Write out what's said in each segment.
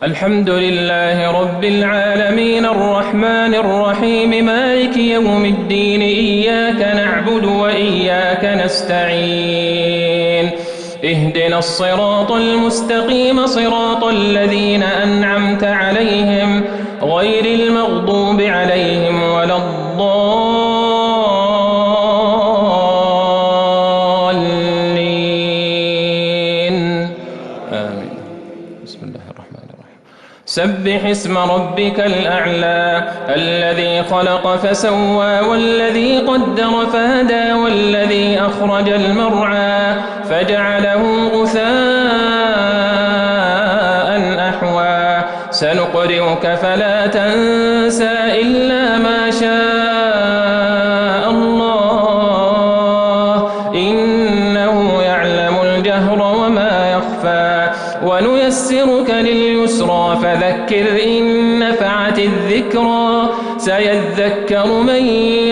الحمد لله رب العالمين الرحمن الرحيم مالك يوم الدين إياك نعبد وإياك نستعين اهدنا الصراط المستقيم صراط الذين أنعمت عليهم غير المغضوب عليهم ولا الضالين آمين. بسم الله الرحمن الرحيم. سبح اسم ربك الأعلى الذي خلق فسوى والذي قدر فهدى والذي أخرج المرعى فجعله غثاء أحوى سنقرئك فلا تنسى إلا ما شاء الله إنه يعلم الجهر وما يخفى ونيسرك لليسرى فذكر إن نفعت الذكرى سيذكر من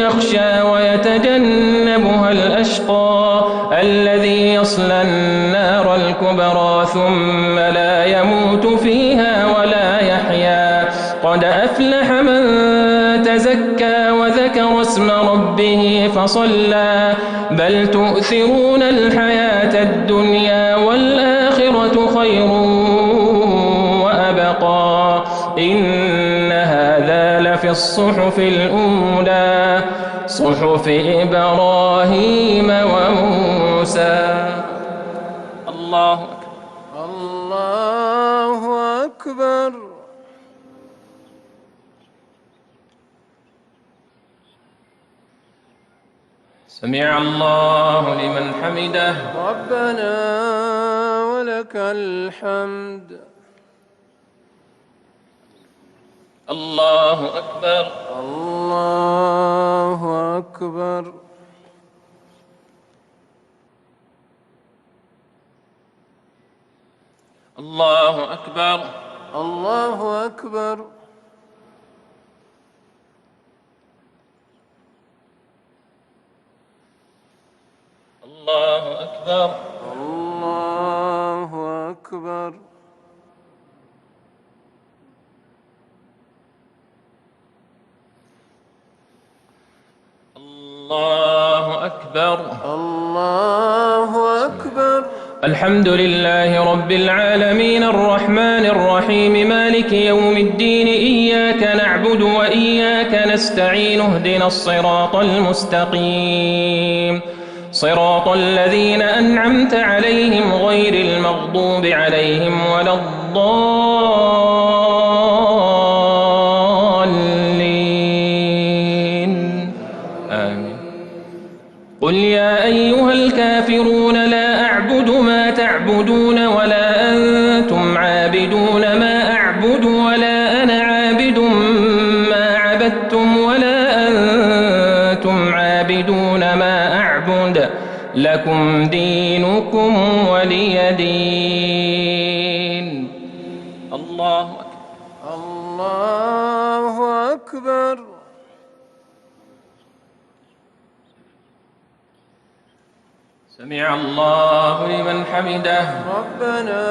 يخشى ويتجنبها الأشقى الذي يصلى النار الكبرى ثم لا يموت فيها ولا يحيا قد أفلح من تزكى وذكر اسم ربه فصلى بل تؤثرون الحياة الدنيا والآخرة خير وأبقى إن هذا لفي الصحف الأولى صحف إبراهيم وموسى. الله أكبر. الله أكبر. سمع الله لمن حمده. ربنا ولك الحمد. الله أكبر. الله أكبر. الله أكبر. الله أكبر. الله أكبر. الله أكبر. الله أكبر. الله أكبر. الحمد لله رب العالمين الرحمن الرحيم مالك يوم الدين إياك نعبد وإياك نستعين اهدنا الصراط المستقيم صراط الذين أنعمت عليهم غير المغضوب عليهم ولا الضالين آمين. قل يا أيها الكافرون لا أعبد ما تعبدون ولا أنتم عابدون ما أعبد ولا أنا عابد ما عبدتم ولا أنتم عابدون ما أعبد لكم دينكم ولي دين. الله أكبر. الله أكبر. سمع الله لمن حمده. ربنا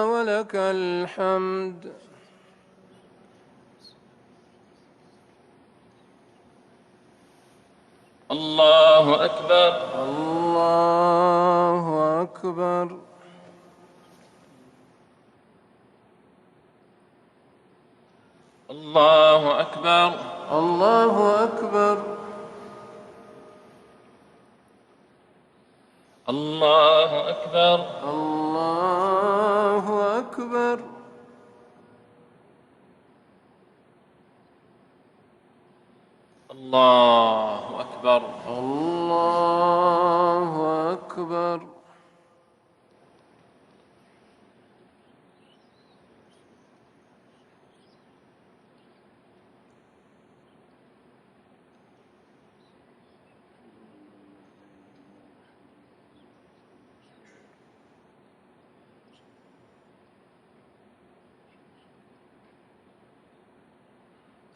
ولك الحمد. الله أكبر. الله أكبر. الله أكبر. الله أكبر. الله أكبر. الله أكبر. الله أكبر. الله أكبر.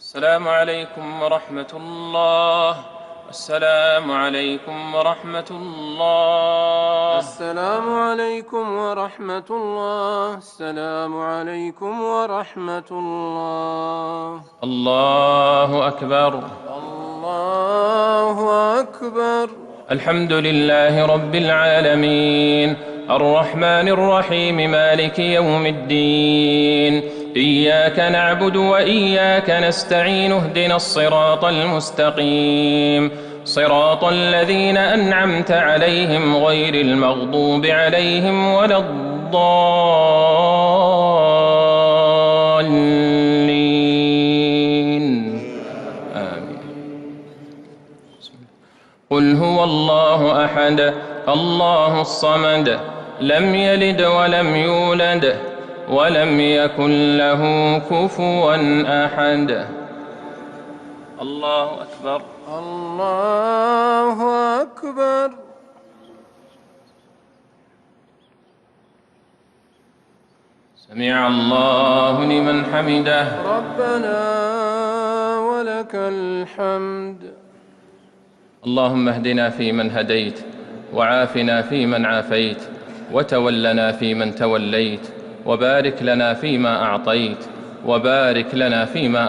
السلام عليكم ورحمة الله. السلام عليكم ورحمة الله. السلام عليكم ورحمة الله. السلام عليكم ورحمة الله. الله أكبر. الله أكبر. الحمد لله رب العالمين الرحمن الرحيم مالك يوم الدين إياك نعبد وإياك نستعين اهدنا الصراط المستقيم صراط الذين أنعمت عليهم غير المغضوب عليهم ولا الضالين آمين. قل هو الله أحد الله الصمد لم يلد ولم يولد ولم يكن له كفوا أحد. الله أكبر. الله أكبر. سمع الله لمن حمده. ربنا ولك الحمد. اللهم اهدنا فيمن هديت وعافنا فيمن عافيت وتولنا فيمن توليت وبارك لنا فيما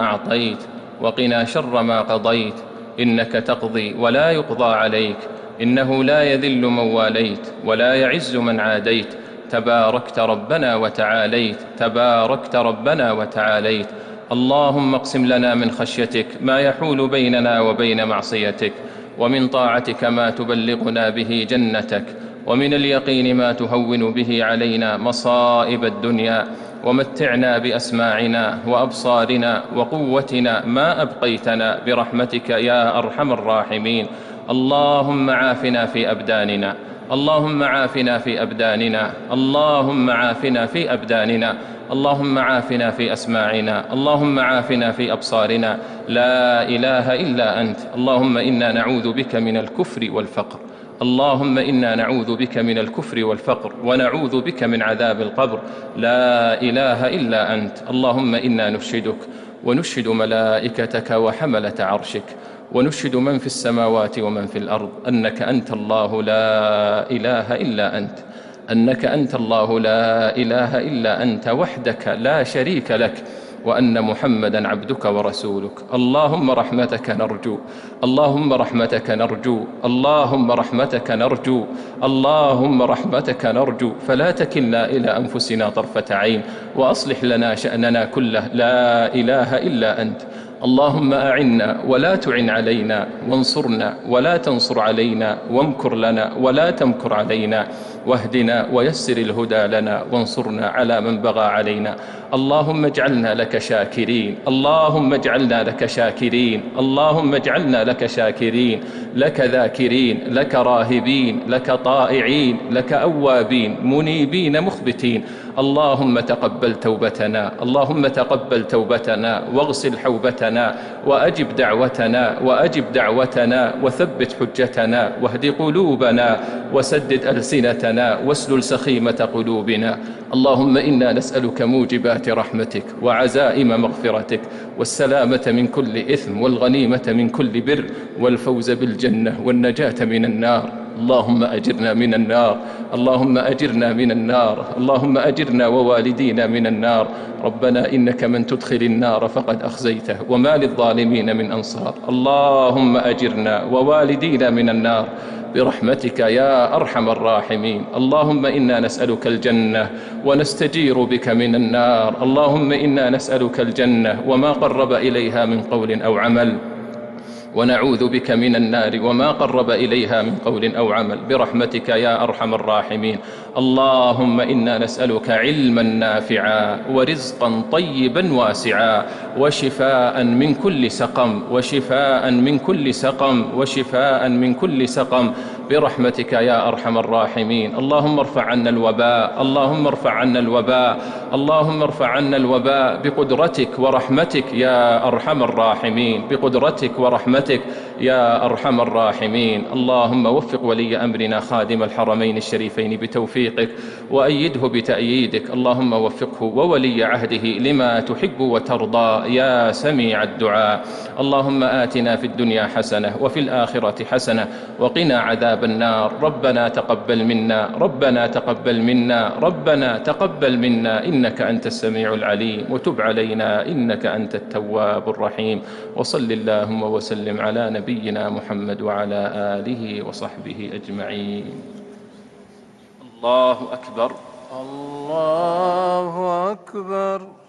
أعطيت وقنا شر ما قضيت إنك تقضي ولا يقضى عليك إنه لا يذل من واليت ولا يعز من عاديت تباركت ربنا وتعاليت. اللهم اقسم لنا من خشيتك ما يحول بيننا وبين معصيتك ومن طاعتك ما تبلغنا به جنتك ومن اليقين ما تهون به علينا مصائب الدنيا ومتعنا بأسماعنا وأبصارنا وقوتنا ما أبقيتنا برحمتك يا أرحم الراحمين. اللهم عافنا في أبداننا اللهم عافنا في أبداننا اللهم عافنا في أبداننا اللهم عافنا في أسماعنا اللهم عافنا في أبصارنا لا إله إلا أنت. اللهم إنا نعوذ بك من الكفر والفقر اللهم إنا نعوذ بك من الكفر والفقر ونعوذ بك من عذاب القبر لا إله إلا أنت. اللهم إنا نشهدك ونشهد ملائكتك وحملة عرشك ونشهد من في السماوات ومن في الأرض أنك أنت الله لا إله إلا أنت أنك أنت الله لا إله إلا أنت وحدك لا شريك لك وأن محمدا عبدك ورسولك. اللهم رحمتك نرجو اللهم رحمتك نرجو اللهم رحمتك نرجو اللهم رحمتك نرجو فلا تكلنا إلى أنفسنا طرفة عين وأصلح لنا شأننا كله لا إله إلا أنت. اللهم أعنا ولا تعن علينا وانصرنا ولا تنصر علينا وامكر لنا ولا تمكر علينا واهدنا ويسر الهدى لنا وانصرنا على من بغى علينا. اللهم اجعلنا لك شاكرين اللهم اجعلنا لك شاكرين اللهم اجعلنا لك شاكرين لك ذاكرين لك راهبين لك طائعين لك أوابين منيبين مخبتين. اللهم تقبل توبتنا اللهم تقبل توبتنا واغسل حوبتنا وأجب دعوتنا وثبت حجتنا واهد قلوبنا وسدد ألسنتنا واسلل سخيمة قلوبنا. اللهم إنا نسألك موجبات رحمتك وعزائم مغفرتك والسلامة من كل إثم والغنيمة من كل بر والفوز بالجنة والنجاة من النار. اللهم أجرنا من النار اللهم أجرنا من النار اللهم أجرنا ووالدينا من النار. ربنا إنك من تدخل النار فقد أخزيته وما للظالمين من أنصار. اللهم أجرنا ووالدينا من النار برحمتك يا أرحم الراحمين. اللهم إنا نسألك الجنة ونستجير بك من النار. اللهم إنا نسألك الجنة وما قرب إليها من قول أو عمل ونعوذ بك من النار وما قرب إليها من قول أو عمل برحمتك يا أرحم الراحمين. اللهم إنا نسألك علما نافعا ورزقا طيبا واسعا وشفاء من كل سقم برحمتك يا أرحم الراحمين. اللهم ارفع عنا الوباء، اللهم ارفع عنا الوباء، اللهم ارفع عنا الوباء بقدرتك ورحمتك يا أرحم الراحمين، بقدرتك ورحمتك يا أرحم الراحمين. اللهم وفق ولي أمرنا خادم الحرمين الشريفين بتوفيقك، وأيده بتأييدك. اللهم وفقه وولي عهده لما تحب وترضى يا سميع الدعاء. اللهم آتنا في الدنيا حسنة وفي الآخرة حسنة وقنا عذاب النار. ربنا تقبل منا، ربنا تقبل منا، ربنا تقبل منا، إنك أنت السميع العليم، وتب علينا إنك أنت التواب الرحيم. وصل اللهم وسلم على نبينا محمد وعلى آله وصحبه أجمعين. الله أكبر. الله أكبر.